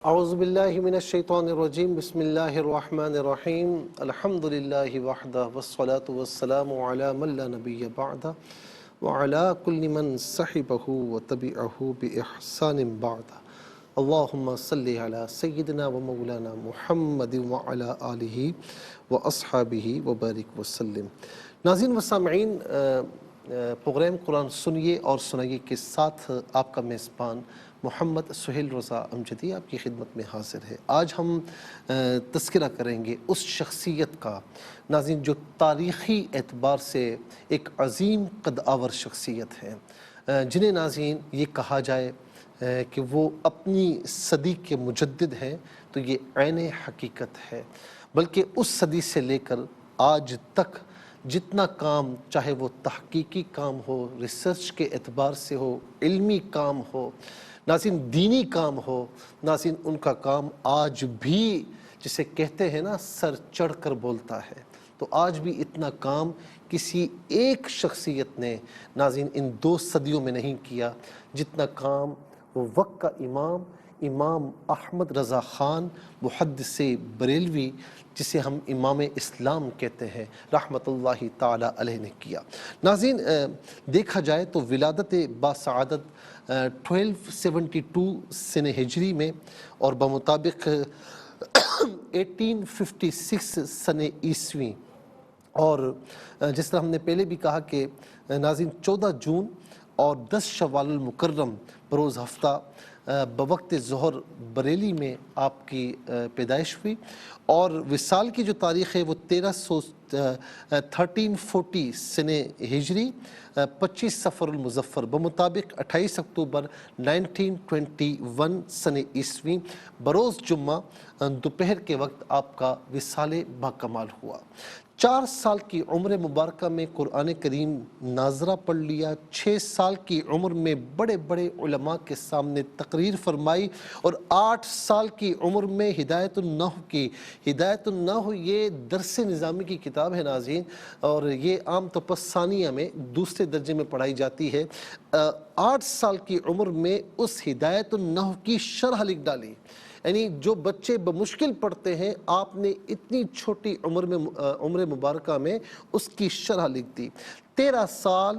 اعوذ باللہ من الشیطان الرجیم بسم اللہ الرحمن الرحیم الحمد للہ وحدہ والصلاة والسلام علی من لا نبی بعدہ وعلی کل من صحبہ وتبعہ بإحسان بعدہ اللہم صلی علی سیدنا و مولانا محمد وعلی آلہ واصحابہ وبارک وسلم۔ ناظرین و سامعین، پروگرام قرآن سنیے اور سنائیے کے ساتھ آپ کا میزبان محمد سہیل رضا امجدی آپ کی خدمت میں حاضر ہے۔ آج ہم تذکرہ کریں گے اس شخصیت کا ناظرین جو تاریخی اعتبار سے ایک عظیم قد آور شخصیت ہے، جنہیں ناظرین یہ کہا جائے کہ وہ اپنی صدی کے مجدد ہیں تو یہ عین حقیقت ہے، بلکہ اس صدی سے لے کر آج تک جتنا کام، چاہے وہ تحقیقی کام ہو، ریسرچ کے اعتبار سے ہو، علمی کام ہو، ناظرین دینی کام ہو، ناظرین ان کا کام آج بھی جسے کہتے ہیں نا سر چڑھ کر بولتا ہے، تو آج بھی اتنا کام کسی ایک شخصیت نے ناظرین ان 2 صدیوں میں نہیں کیا جتنا کام وہ وقت کا امام احمد رضا خان محدث بریلوی، جسے ہم امام اسلام کہتے ہیں، رحمت اللہ تعالی علیہ نے کیا۔ ناظرین دیکھا جائے تو ولادت باسعادت 1272 سن ہجری میں اور بمطابق 1856 سن عیسوی، اور جس طرح ہم نے پہلے بھی کہا کہ ناظرین 14 جون اور 10 شوال المکرم بروز ہفتہ بوقت ظہر بریلی میں آپ کی پیدائش ہوئی، اور وصال کی جو تاریخ ہے وہ 1340 سن ہجری 25 صفر المظفر بمطابق 28 اکتوبر 1921 سن عیسوی بروز جمعہ دوپہر کے وقت آپ کا وصال باکمال ہوا۔ 4 سال کی عمر مبارکہ میں قرآن کریم ناظرہ پڑھ لیا، 6 سال کی عمر میں بڑے بڑے علماء کے سامنے تقریر فرمائی، اور 8 سال کی عمر میں ہدایت النحو کی۔ ہدایت النحو یہ درس نظامی کی کتاب ہے ناظرین، اور یہ عام طور پر ثانیہ میں دوسرے درجے میں پڑھائی جاتی ہے۔ 8 سال کی عمر میں اس ہدایت النحو کی شرح لکھ ڈالی، یعنی جو بچے بمشکل پڑھتے ہیں آپ نے اتنی چھوٹی عمر مبارکہ میں اس کی شرح لکھ دی۔ 13 سال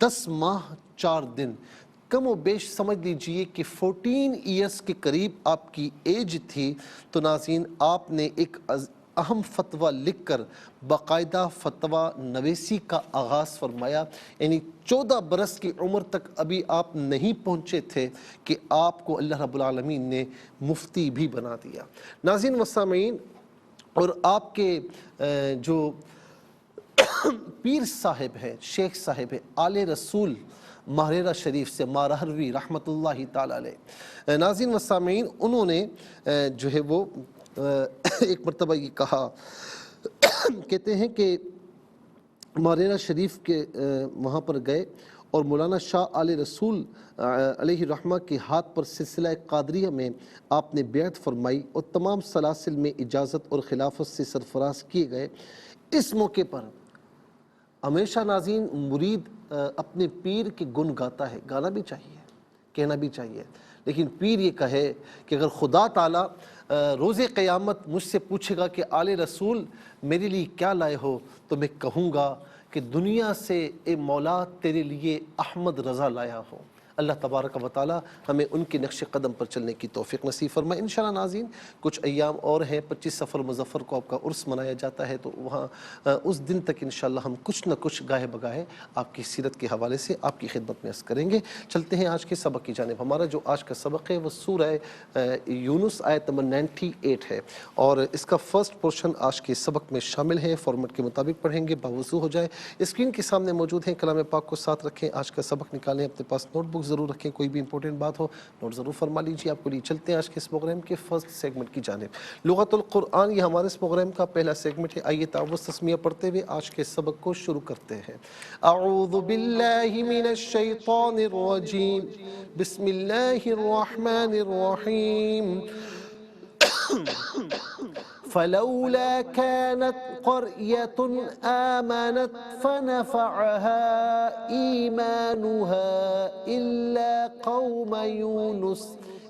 10 ماہ 4 دن، کم و بیش سمجھ لیجئے کہ 14 ایئرز کے قریب آپ کی ایج تھی، تو ناظرین آپ نے ایک اہم فتویٰ لکھ کر باقاعدہ فتویٰ نویسی کا آغاز فرمایا، یعنی 14 برس کی عمر تک ابھی آپ نہیں پہنچے تھے کہ آپ کو اللہ رب العالمین نے مفتی بھی بنا دیا۔ ناظرین و سامعین، اور آپ کے جو پیر صاحب ہیں، شیخ صاحب ہیں، آل رسول ماہرہ شریف سے مارہروی رحمت اللہ تعالی علیہ، ناظرین و سامعین انہوں نے جو ہے وہ ایک مرتبہ یہ کہا، کہتے ہیں کہ ماہرہ شریف کے وہاں پر گئے اور مولانا شاہ آل رسول علیہ رحمہ کے ہاتھ پر سلسلہ قادریہ میں آپ نے بیعت فرمائی اور تمام سلاسل میں اجازت اور خلافت سے سرفراز کیے گئے۔ اس موقع پر ہمیشہ ناظرین مرید اپنے پیر کے گن گاتا ہے، گانا بھی چاہیے، کہنا بھی چاہیے، لیکن پیر یہ کہے کہ اگر خدا تعالیٰ روز قیامت مجھ سے پوچھے گا کہ آل رسول میرے لیے کیا لائے ہو، تو میں کہوں گا کہ دنیا سے اے مولا تیرے لیے احمد رضا لایا ہو۔ اللہ تبارک و تعالی ہمیں ان کے نقش قدم پر چلنے کی توفیق نصیب فرمائے۔ انشاءاللہ ناظرین کچھ ایام اور ہیں، 25 صفر مظفر کو آپ کا عرس منایا جاتا ہے، تو وہاں اس دن تک انشاءاللہ ہم کچھ نہ کچھ گاہے بگاہے آپ کی سیرت کے حوالے سے آپ کی خدمت میں عرض کریں گے۔ چلتے ہیں آج کے سبق کی جانب۔ ہمارا جو آج کا سبق ہے وہ سورہ یونس آیت نمبر 98 ہے، اور اس کا فرسٹ پورشن آج کے سبق میں شامل ہے۔ فارمیٹ کے مطابق پڑھیں گے، باوضو ہو جائے۔ اسکرین کے سامنے موجود ہیں، کلام پاک کو ساتھ رکھیں، آج کا سبق نکالیں، اپنے پاس نوٹ بک ضرور رکھیں، کوئی بھی امپورٹنٹ بات ہو نوٹ ضرور فرما لیجیے آپ کو لیے۔ چلتے ہیں آج کے اس پروگرام کے فرسٹ سیگمنٹ کی جانب۔ لغت القرآن یہ ہمارے اس پروگرام کا پہلا سیگمنٹ ہے۔ آئیے تعوذ تسمیہ پڑھتے ہوئے آج کے سبق کو شروع کرتے ہیں۔ اعوذ باللہ من الشیطان الرجیم، بسم اللہ الرحمن الرحیم۔ فلولا كانت قرية آمنت فنفعها إيمانها إلا قوم يونس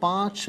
5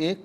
1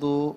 2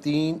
3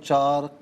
4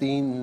3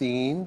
3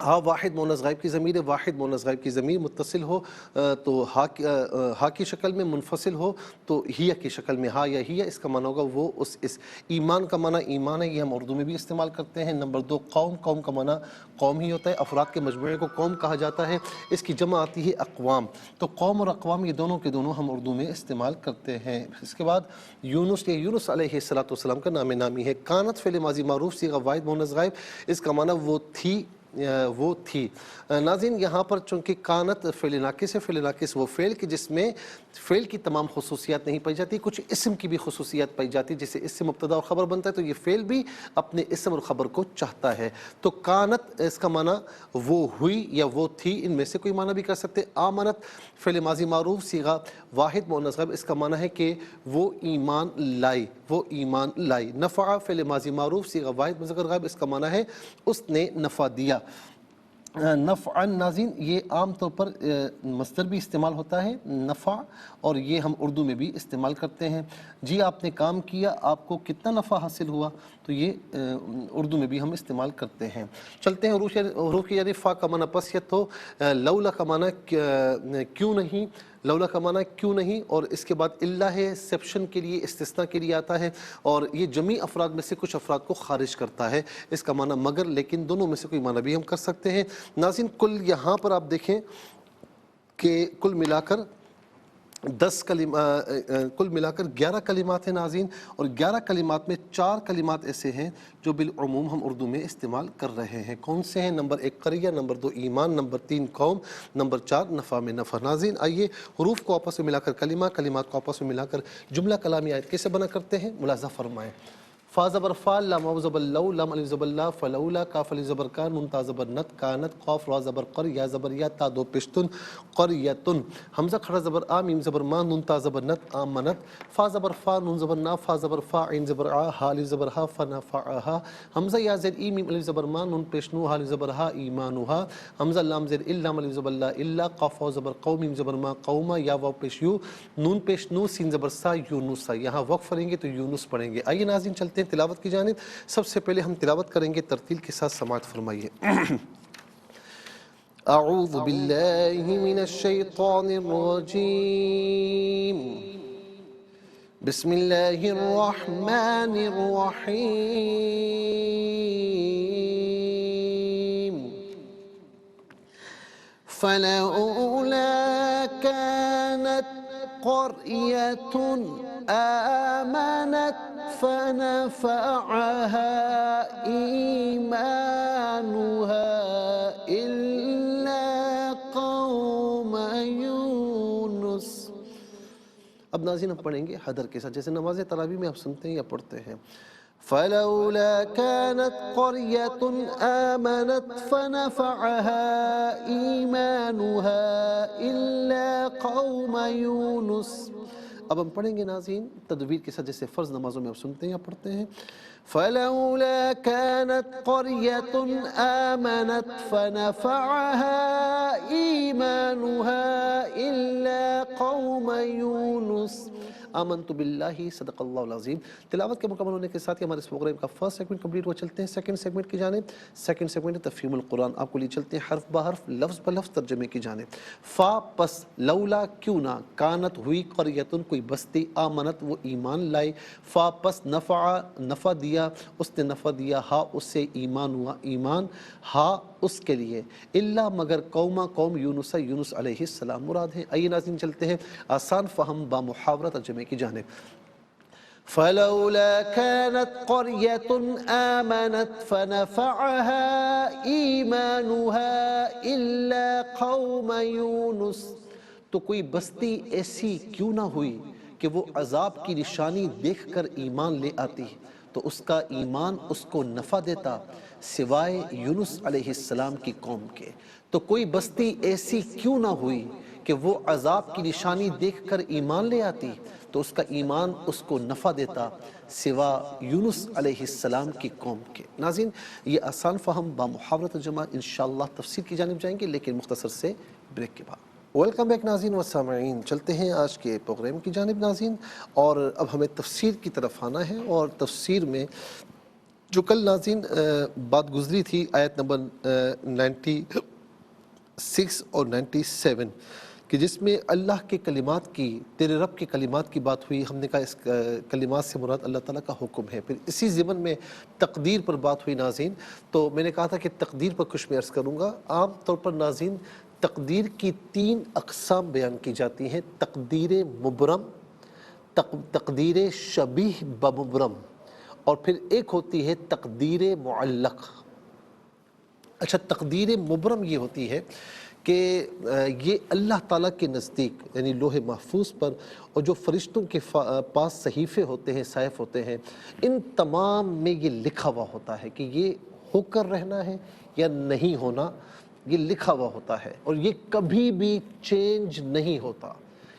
ہاں واحد مونس غائب کی ضمیر ہے، واحد مونس غائب کی ضمیر متصل ہو تو ہا کی شکل میں، منفصل ہو تو ہیہ کی شکل میں، ہا یا ہیہ، اس کا معنی ہوگا وہ اس ایمان کا معنی ایمان ہے، یہ ہم اردو میں بھی استعمال کرتے ہیں۔ نمبر 2 قوم، قوم کا معنی قوم ہی ہوتا ہے، افراد کے مجموعے کو قوم کہا جاتا ہے، اس کی جمع آتی ہے اقوام، تو قوم اور اقوام یہ دونوں کے دونوں ہم اردو میں استعمال کرتے ہیں۔ اس کے بعد یونس، یہ یونس علیہ السلام کا نام نامی ہے۔ کانت فعل ماضی معروف صیغہ واحد مونس غائب، اس کا معنی وہ تھی۔ ناظرین یہاں پر چونکہ کانت فعل ناقص ہے، فعل ناقص وہ فعل کہ جس میں فعل کی تمام خصوصیات نہیں پائی جاتی، کچھ اسم کی بھی خصوصیات پائی جاتی، جسے اس سے مبتدا اور خبر بنتا ہے، تو یہ فعل بھی اپنے اسم اور خبر کو چاہتا ہے۔ تو کانت اس کا معنی وہ ہوئی یا وہ تھی، ان میں سے کوئی معنی بھی کر سکتے۔ آمنت فعل ماضی معروف صیغہ واحد مؤنث غائب، اس کا معنی ہے کہ وہ ایمان لائی، وہ ایمان لائی۔ نفع فعل ماضی معروف صیغہ واحد مذکر غائب، اس کا معنی ہے اس نے نفع دیا۔ نفعا ناظرین یہ عام طور پر مصدر بھی استعمال ہوتا ہے نفع، اور یہ ہم اردو میں بھی استعمال کرتے ہیں۔ جی آپ نے کام کیا، آپ کو کتنا نفع حاصل ہوا، تو یہ اردو میں بھی ہم استعمال کرتے ہیں۔ چلتے ہیں حروف کی جانب۔ فا کا معنی پسیت ہو، لولا کا معنی کیوں نہیں، لولا کا معنی کیوں نہیں، اور اس کے بعد اللہ ہے، ایکسیپشن کے لیے، استثناء کے لیے آتا ہے، اور یہ جمیع افراد میں سے کچھ افراد کو خارج کرتا ہے، اس کا معنی مگر، لیکن دونوں میں سے کوئی معنی بھی ہم کر سکتے ہیں۔ ناظرین کل یہاں پر آپ دیکھیں کہ کل ملا کر 11 کلمات ہیں ناظرین، اور 11 کلمات میں 4 کلمات ایسے ہیں جو بالعموم ہم اردو میں استعمال کر رہے ہیں۔ کون سے ہیں؟ نمبر 1 قریہ، نمبر 2 ایمان، نمبر 3 قوم، نمبر 4 نفع میں نفع۔ ناظرین آئیے حروف کو آپس میں ملا کر کلمہ، کلمات کو آپس میں ملا کر جملہ کلامی آیت کیسے بنا کرتے ہیں ملاحظہ فرمائیں۔ فا زبر فا، لام واو زبر لو، لام الف زبر لا، فلولا، کاف الف زبر کا، نون تا زبر نت، کانت، قاف را زبر قر، یا زبر یا، تا دو پشتن، قریتن، حمزہ کھڑا زبر آ، میم زبر ما، نون تا زبر نت، آمنت، فا زبر فا، نون زبر نا، فا زبر فا، عین زبر آ، ہا الف زبر ہا، فنفعہا، حمزہ یا زیر ای، میم الف زبر ما، نون پیش نو، ہا الف زبر ہا، ایمانہا، حمزہ لام زیر ال، لام الف زبر لا، الا، قاف واو زبر قو، میم زبر ما، قوما، یا واو پیش یو، نون پیش نو، سین زبر سا، یونسا۔ یہاں وقف پڑھیں گے تو یونس پڑھیں گے۔ آئیے ناظرین چلتے ہیں تلاوت کی جانب۔ سب سے پہلے ہم تلاوت کریں گے، ترتیل کے ساتھ سماعت فرمائیے۔ اعوذ باللہ من الشیطان الرجیم، بسم اللہ الرحمن الرحیم۔ فلولا كانت قرية آمنت فنفعها إيمانها إلا قوم يونس۔ اب ناظرین ہم پڑھیں گے حدر کے ساتھ، جیسے نماز تراویح میں آپ سنتے ہیں یا پڑھتے ہیں۔ فلولا كانت قرية آمنت فنفعها إيمانها إلا قوم يونس۔ اب ہم پڑھیں گے ناظرین تدویر کے ساتھ، جیسے فرض نمازوں میں آپ سنتے ہیں یا پڑھتے ہیں۔ فلولا كانت قرية آمنت فنفعها إيمانها إلا قوم يونس آمنت باللہ صدق اللہ العظیم۔ تلاوت کے مکمل ہونے کے ساتھ ہی ہمارے اس پروگرام کا فرسٹ سیگمنٹ کمپلیٹ ہو، چلتے ہیں سیکنڈ سیگمنٹ کی جانب۔ سیکنڈ سیگمنٹ تفہیم القرآن، آپ کو لیے چلتے ہیں حرف بحرف، لفظ بلفظ ترجمے کی جانب۔ فا پس، لولا کیوں نہ، کانت ہوئی، قریتن کوئی بستی، آمنت وہ ایمان لائے، فا پس نفع نفع دیا، اس نے نفع دیا، ہا اس سے ایمان ہوا ایمان، ہا اس کے لیے، اللہ مگر قوما قوم یونس یونس علیہ السلام مراد ہے۔ آئیے ناظرین چلتے ہیں آسان فہم با محاورہ ترجمے کی جانب۔ فلولا كانت قرية آمنت فنفعها إيمانها إلا قوم يونس، تو کوئی بستی ایسی کیوں نہ ہوئی کہ وہ عذاب کی نشانی دیکھ کر ایمان لے آتی تو اس کا ایمان اس کو نفع دیتا سوائے یونس علیہ السلام کی قوم کے۔ تو کوئی بستی ایسی کیوں نہ ہوئی کہ وہ عذاب کی نشانی دیکھ کر ایمان لے آتی تو اس کا ایمان اس کو نفع دیتا سوا یونس علیہ السلام کی قوم کے۔ ناظرین یہ آسان فہم با محاورہ ترجمہ انشاءاللہ تفسیر کی جانب جائیں گے، لیکن مختصر سے بریک کے بعد۔ ویلکم بیک ناظرین و سامعین، چلتے ہیں آج کے پروگرام کی جانب ناظرین، اور اب ہمیں تفسیر کی طرف آنا ہے، اور تفسیر میں جو کل ناظرین بات گزری تھی آیت نمبر 96 اور 97 کہ جس میں اللہ کے کلمات کی، تیرے رب کے کلمات کی بات ہوئی، ہم نے کہا اس کلمات سے مراد اللہ تعالیٰ کا حکم ہے۔ پھر اسی ضمن میں تقدیر پر بات ہوئی ناظرین، تو میں نے کہا تھا کہ تقدیر پر کچھ میں عرض کروں گا۔ عام طور پر ناظرین تقدیر کی 3 اقسام بیان کی جاتی ہیں: تقدیر مبرم، تقدیر شبیہ بمبرم، اور پھر ایک ہوتی ہے تقدیر معلق۔ اچھا، تقدیر مبرم یہ ہوتی ہے کہ یہ اللہ تعالیٰ کے نزدیک یعنی لوح محفوظ پر اور جو فرشتوں کے پاس صحیفے ہوتے ہیں، صحائف ہوتے ہیں، ان تمام میں یہ لکھا ہوا ہوتا ہے کہ یہ ہو کر رہنا ہے یا نہیں ہونا، یہ لکھا ہوا ہوتا ہے اور یہ کبھی بھی چینج نہیں ہوتا۔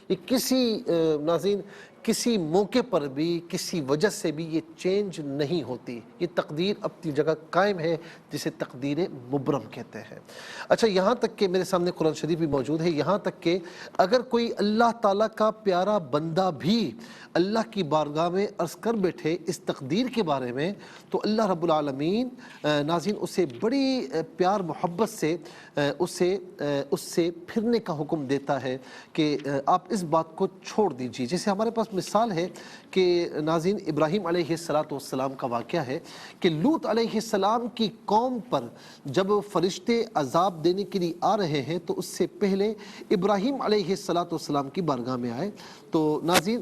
یہ کسی ناظرین کسی موقع پر بھی کسی وجہ سے بھی یہ چینج نہیں ہوتی، یہ تقدیر اپنی جگہ قائم ہے، جسے تقدیر مبرم کہتے ہیں۔ اچھا، یہاں تک کہ میرے سامنے قرآن شریف بھی موجود ہے، یہاں تک کہ اگر کوئی اللہ تعالیٰ کا پیارا بندہ بھی اللہ کی بارگاہ میں عرض کر بیٹھے اس تقدیر کے بارے میں، تو اللہ رب العالمین ناظرین اسے بڑی پیار محبت سے اس سے پھرنے کا حکم دیتا ہے کہ آپ اس بات کو چھوڑ دیجیے۔ جیسے ہمارے پاس مثال ہے کہ ناظرین ابراہیم علیہ السلام کا واقعہ ہے کہ لوط علیہ السلام کی قوم پر جب فرشتے عذاب دینے کے لیے آ رہے ہیں تو اس سے پہلے ابراہیم علیہ السلام کی بارگاہ میں آئے۔ تو ناظرین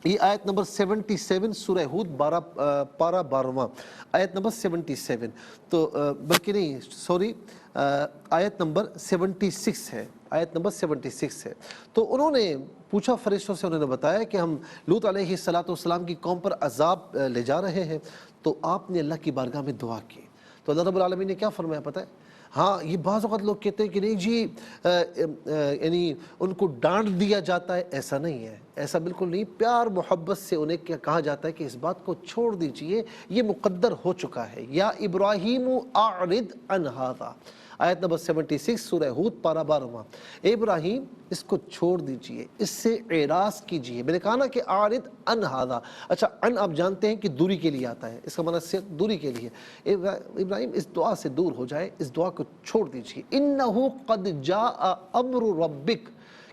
یہ آیت نمبر 77 سورہ ہود پارہ 12واں آیت نمبر 77، تو بلکہ نہیں سوری آیت نمبر 76 ہے، آیت نمبر 76 ہے۔ تو انہوں نے پوچھا فرشتوں سے، انہوں نے بتایا کہ ہم لوط علیہ السلام کی قوم پر عذاب لے جا رہے ہیں، تو آپ نے اللہ کی بارگاہ میں دعا کی۔ تو اللہ رب العالمین نے کیا فرمایا پتہ ہے؟ ہاں، یہ بعض اوقات لوگ کہتے ہیں کہ نہیں جی یعنی ان کو ڈانٹ دیا جاتا ہے، ایسا نہیں ہے، ایسا بالکل نہیں۔ پیار محبت سے انہیں کیا کہا جاتا ہے کہ اس بات کو چھوڑ دیجئے، یہ مقدر ہو چکا ہے۔ یا ابراہیم اعرض عن ھذا، آیت نمبر 76 سورہ ہود پارہ 12واں۔ اے ابراہیم اس کو چھوڑ دیجئے، اس سے اعراض کیجئے۔ میں نے کہا نا کہ اعرض عن ھذا، اچھا عن آپ جانتے ہیں کہ دوری کے لیے آتا ہے، اس کا معنی صرف دوری کے لیے۔ ابراہیم اس دعا سے دور ہو جائے، اس دعا کو چھوڑ دیجئے۔ انہ قد جاء امر ربک،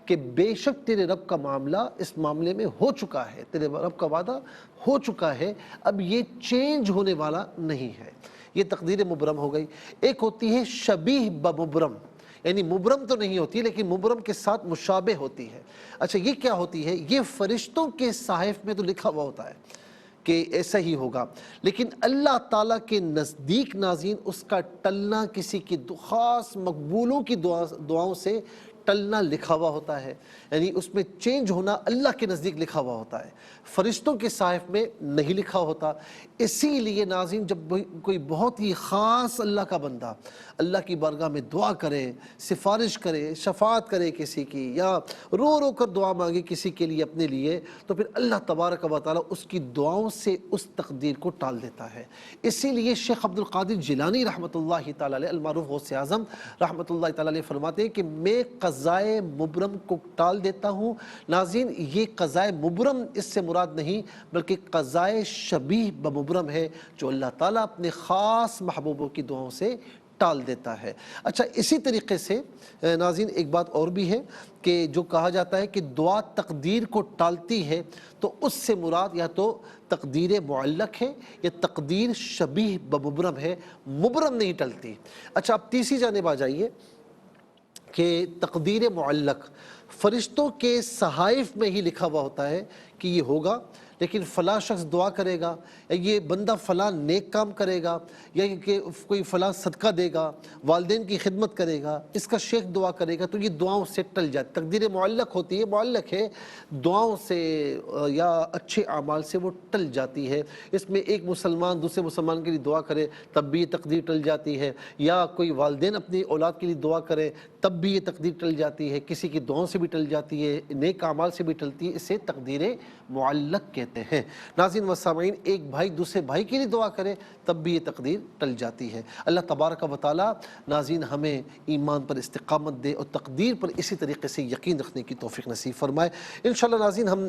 کہ بے شک تیرے رب کا معاملہ اس معاملے میں ہو چکا ہے، تیرے رب کا وعدہ ہو چکا ہے، اب یہ چینج ہونے والا نہیں ہے۔ یہ تقدیر مبرم ہو گئی۔ ایک ہوتی ہے شبیہ بمبرم، یعنی مبرم تو نہیں ہوتی لیکن مبرم کے ساتھ مشابہ ہوتی ہے۔ اچھا، یہ کیا ہوتی ہے؟ یہ فرشتوں کے صحائف میں تو لکھا ہوا ہوتا ہے کہ ایسا ہی ہوگا، لیکن اللہ تعالیٰ کے نزدیک ناظرین اس کا ٹلنا، کسی کی خاص مقبولوں کی دعاؤں سے ٹلنا لکھا ہوا ہوتا ہے، یعنی اس میں چینج ہونا اللہ کے نزدیک لکھا ہوا ہوتا ہے، فرشتوں کے صحائف میں نہیں لکھا ہوتا۔ اسی لیے ناظرین جب کوئی بہت ہی خاص اللہ کا بندہ اللہ کی بارگاہ میں دعا کرے، سفارش کرے، شفاعت کرے کسی کی، یا رو رو کر دعا مانگے کسی کے لیے، اپنے لیے، تو پھر اللہ تبارک و تعالیٰ اس کی دعاؤں سے اس تقدیر کو ٹال دیتا ہے۔ اسی لیے شیخ عبد القادر جیلانی رحمۃ اللہ تعالیٰ علیہ، المعروف غوث اعظم رحمۃ اللہ تعالیٰ علیہ فرماتے ہیں کہ میں قضائے مبرم کو ٹال دیتا ہوں۔ ناظرین یہ قضائے مبرم اس سے مراد نہیں بلکہ قضائے شبیہ بمبرم ہے، جو اللہ تعالیٰ اپنے خاص محبوبوں کی دعاؤں سے ٹال دیتا ہے۔ اچھا، اسی طریقے سے ناظرین ایک بات اور بھی ہے کہ جو کہا جاتا ہے کہ دعا تقدیر کو ٹالتی ہے، تو اس سے مراد یا تو تقدیر معلق ہے یا تقدیر شبیہ بمبرم ہے، مبرم نہیں ٹلتی۔ اچھا، اب تیسری جانب آ جائیے کہ تقدیر معلق فرشتوں کے صحائف میں ہی لکھا ہوا ہوتا ہے کہ یہ ہوگا، لیکن فلاں شخص دعا کرے گا، یا یہ بندہ فلاں نیک کام کرے گا، یا کہ کوئی فلاں صدقہ دے گا، والدین کی خدمت کرے گا، اس کا شیخ دعا کرے گا، تو یہ دعاؤں سے ٹل جاتی۔ تقدیر معلق ہوتی ہے، معلق ہے، دعاؤں سے یا اچھے اعمال سے وہ ٹل جاتی ہے۔ اس میں ایک مسلمان دوسرے مسلمان کے لیے دعا کرے تب بھی یہ تقدیر ٹل جاتی ہے، یا کوئی والدین اپنی اولاد کے لیے دعا کرے تب بھی یہ تقدیر ٹل جاتی ہے، کسی کی دعاؤں سے بھی ٹل جاتی ہے، نیک اعمال سے بھی ٹلتی ہے، اسے تقدیر معلق کہتے ہیں۔ ناظرین و سامعین، ایک بھائی دوسرے بھائی کے لیے دعا کرے تب بھی یہ تقدیر ٹل جاتی ہے۔ اللہ تبارک و تعالی ناظرین ہمیں ایمان پر استقامت دے اور تقدیر پر اسی طریقے سے یقین رکھنے کی توفیق نصیب فرمائے۔ انشاءاللہ ناظرین ہم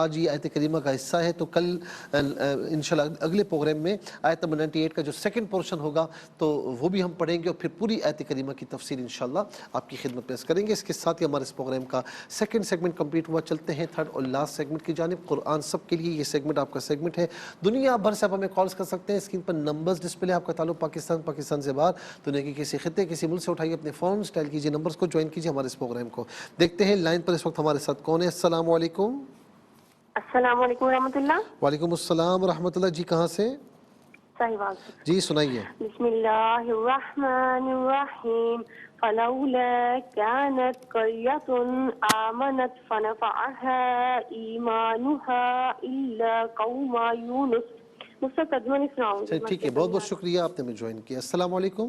آج یہ آیت کریمہ کا حصہ ہے، تو کل انشاءاللہ اگلے پروگرام میں آیت نمبر 98 کا جو سیکنڈ پورشن ہوگا تو وہ بھی ہم پڑھیں گے اور پھر پوری آیت کریمہ کی تفسیر انشاءاللہ آپ کی خدمت پیش کریں گے۔ اس کے ساتھ ہی ہمارے اس پروگرام کا سیکنڈ سیگمنٹ کمپلیٹ ہوا۔ چلتے ہیں تھرڈ اور لاسٹ سیگمنٹ کی جانب، قرآن سب کے لیے۔ یہ سیگمنٹ آپ کا سیگمنٹ ہے، دنیا بھر سے آپ ہمیں کالز کر سکتے ہیں، اسکرین پر نمبرز ڈسپلے، آپ کا تعلق پاکستان سے باہر دنیا کے کسی خطے کسی ملک سے اٹھائیے اپنے فون اسٹائل کیجیے، نمبرز کو جوائن کیجیے ہمارے اس پروگرام کو۔ دیکھتے ہیں لائن پر اس وقت ہمارے ساتھ کون ہے۔ السلام علیکم۔ السلام علیکم ورحمۃ اللہ۔ وعلیکم السلام ورحمۃ اللہ، جی کہاں سے؟ صاحبان سے۔ جی سنائیے۔ بسم اللہ الرحمن الرحیم، فلولا كانت قرية آمنت فنفعها إيمانها إلا قوم يونس۔ مستقدما اسلام۔ ٹھیک ہے، بہت بہت شکریہ، آپ نے ہمیں جوائن کیا۔ السلام علیکم۔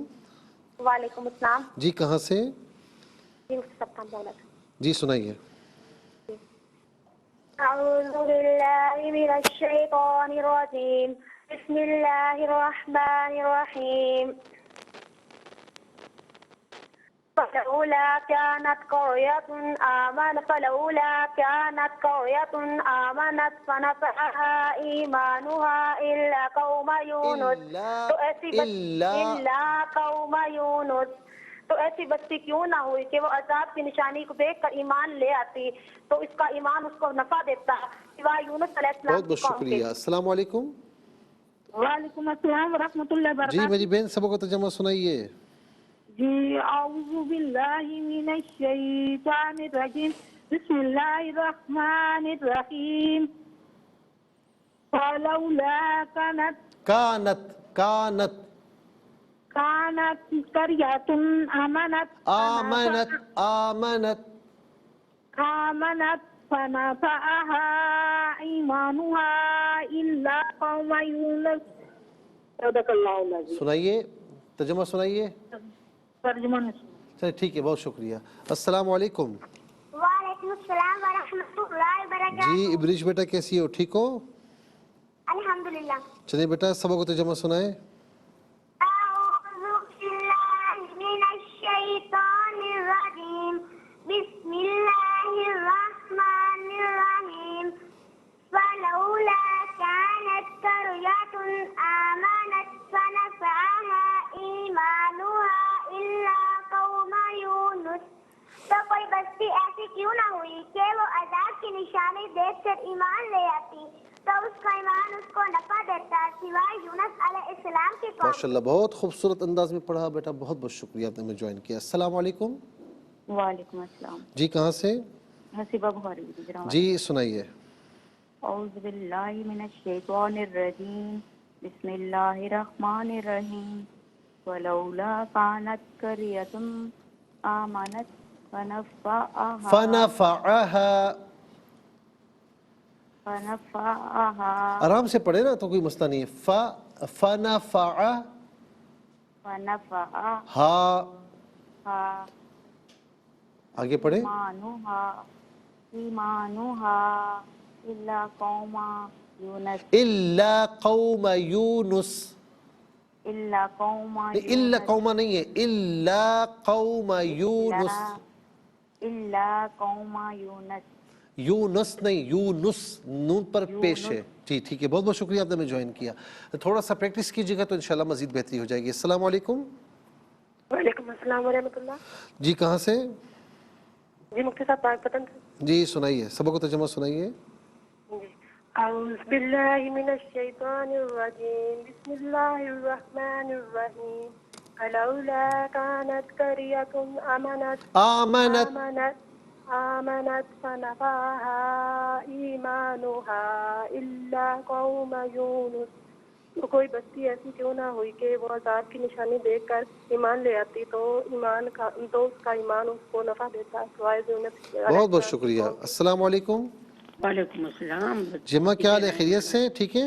وعلیکم السلام۔ جی کہاں سے؟ جی سنائیے۔ اعوذ باللہ من الشیطان الرجیم، بسم اللہ الرحمن الرحیم، فلولا كانت قرية آمنت فنفعها إيمانها إلا قوم يونس، تو ایسی بستی کیوں نہ ہوئی کہ وہ عذاب کی نشانی کو دیکھ کر ایمان لے آتی تو اس کا ایمان اس کو نفع دیتا، سوائے یونس علیہ السلام۔ بہت بہت شکریہ۔ السلام علیکم۔ وعلیکم السلام ورحمۃ اللہ وبرکاتہ۔ جی میری بہن سبق و ترجمہ سنائیے۔ جی، اعوذ باللہ من الشیطان الرجیم، بسم اللہ الرحمن الرحیم، فلولا كانت قرية آمنت فنفعها إيمانها إلا قوم يونس۔ صدق اللہ العظیم۔ سنائیے، ترجمہ سنائیے۔ ترجمہ چلیے ٹھیک ہے، بہت شکریہ۔ السلام علیکم۔ وعلیکم السلام ورحمۃ اللہ وبرکاتہ۔ جی ابریش بیٹا کیسی ہو، ٹھیک ہو؟ الحمدللہ۔ چلیے بیٹا سبق و ترجمہ سنائے۔ اعوذ باللہ من الشیطان الرجیم، بسم اللہ الرحمن الرحیم، فلولا كانت قرية آمنت فنفعها إيمانها إلا قوم يونس، تو کوئی بستی ایسی کیوں نہ ہوئی کہ وہ عذاب کی نشانی دیکھ کر ایمان لے آتی تو اس کا ایمان اس کو نفع دیتا، سوائے یونس علیہ السلام کی قوم۔ ماشاءاللہ بہت خوبصورت انداز میں پڑھا بیٹا، بہت بہت شکریہ، آپ نے ہمیں جوائن کیا۔ السلام علیکم۔ وعلیکم السلام۔ جی کہاں سے؟ حسیبہ بخاری۔ جی سنائیے۔ اعوذ باللہ من الشیطان الرجیم، بسم اللہ الرحمن الرحیم، ولولا كانت قرية آمنت فنفعها آرام سے پڑھے نا تو کوئی مسئلہ نہیں ہے۔ فنفعها آگے پڑھے۔ ایمانها الا قوم یونس، الا قوم یونس، الا قوم الا قوم نہیں ہے، الا قوم یونس، الا قوم یونس، یونس نہیں، یونس نون پر پیش ہے۔ جی ٹھیک ہے، بہت بہت شکریہ، آپ نے ہمیں جوائن کیا۔ تھوڑا سا پریکٹس کیجیے گا تو انشاءاللہ مزید بہتری ہو جائے گی۔ السلام علیکم۔ وعلیکم السلام ورحمۃ اللہ۔ جی کہاں سے؟ جی مفتی صاحب پاک پتن سے۔ جی سنائیے، سبق و ترجمہ سنائیے۔ اعوذ باللہ من الشیطان الرجیم، بسم اللہ الرحمن الرحیم، فلولا كانت قرية آمنت فنفعها إيمانها إلا قوم يونس، تو کوئی بستی ایسی کیوں نہ ہوئی کہ وہ عذاب کی نشانی دیکھ کر ایمان لے آتی تو اس کا ایمان اس کو نفع دیتا، سوائے یونس۔ بہت بہت شکریہ۔ السلام علیکم۔ وعلیکم السلام۔ جمعہ کیا حال ہے، خیریت سے ٹھیک ہے؟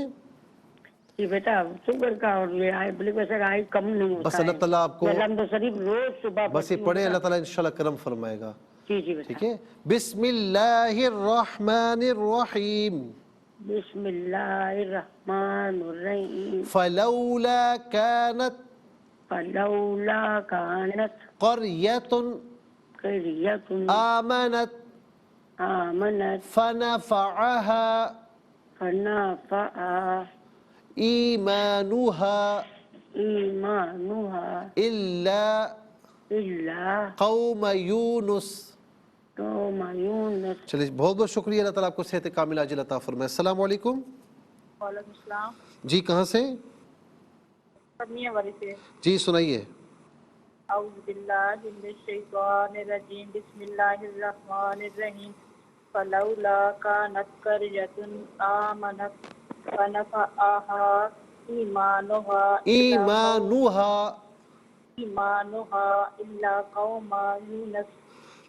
جی بیٹا شوگر کا اور یہ بلڈ پریشر ہائی کم نہیں ہوتا بس اللہ تعالیٰ آپ کو الحمد شریف روز صبح بس یہ پڑھیں، اللہ تعالیٰ انشاءاللہ کرم فرمائے گا. جی جی بیٹا. ٹھیک ہے. بسم اللہ الرحمن الرحیم. بسم اللہ الرحمن الرحیم. فلولا كانت فلولا كانت قرية قرية آمنت آمنت فنفعها فنفعها إيمانها إيمانها إلا إلا قوم یونس. قوم یونس. چلیے بہت بہت شکریہ. اللہ تعالیٰ آپ کو صحت کاملہ عاجل عطا فرمائے. السلام علیکم. وعلیکم السلام. جی کہاں سے؟ پرنیا والی سے. جی سنائیے. اعوذ باللہ من الشیطان الرجیم. بسم اللہ الرحمن الرحیم. فلولا كانت قرية آمنت فنفعها ایمانها إلا قوم یونس.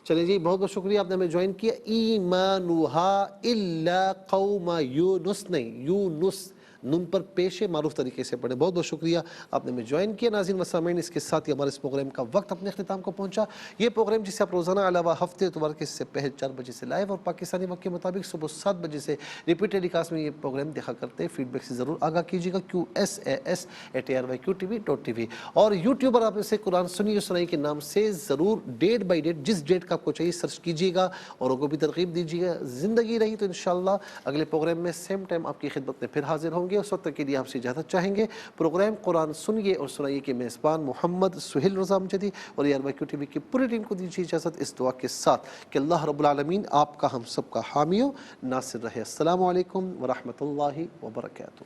چلیں جی بہت بہت شکریہ آپ نے ہمیں جوائن کیا. ایمانها الا قوم یونس نہیں، یونس نون پر پیش معروف طریقے سے پڑھیں. بہت بہت شکریہ آپ نے ہمیں جوائن کیا. ناظرین و سامعین اس کے ساتھ ہی ہمارے اس پروگرام کا وقت اپنے اختتام کو پہنچا. یہ پروگرام جسے آپ روزانہ علاوہ ہفتے اتوار کے سے پہلے 4 بجے سے لائیو اور پاکستانی وقت کے مطابق صبح 7 بجے سے ریپیٹ ٹیلی کاسٹ میں یہ پروگرام دیکھا کرتے ہیں. فیڈ بیک سے ضرور آگاہ کیجیے گا. QSAS@ARYQTV.TV اور یوٹیوب پر آپ اسے قرآن سنیے سنائی کے نام سے ضرور ڈیٹ بائی ڈیٹ جس ڈیٹ کا آپ کو چاہیے سرچ کیجیے گا اور کو بھی ترغیب دیجیے گا. زندگی رہی تو انشاءاللہ اگلے پروگرام میں سیم ٹائم آپ کی خدمت میں پھر حاضر ہوں گے. اس وقت تک کے لیے آپ سے اجازت چاہیں گے. پروگرام قرآن سنیے اور سنائیے کے میزبان محمد سہیل رضا امجدی اور ARYQTV کی پوری ٹیم کو دیجیے اجازت اس دعا کے ساتھ کہ اللہ رب العالمین آپ کا ہم سب کا حامی و ناصر رہے. السلام علیکم ورحمۃ اللہ وبرکاتہ.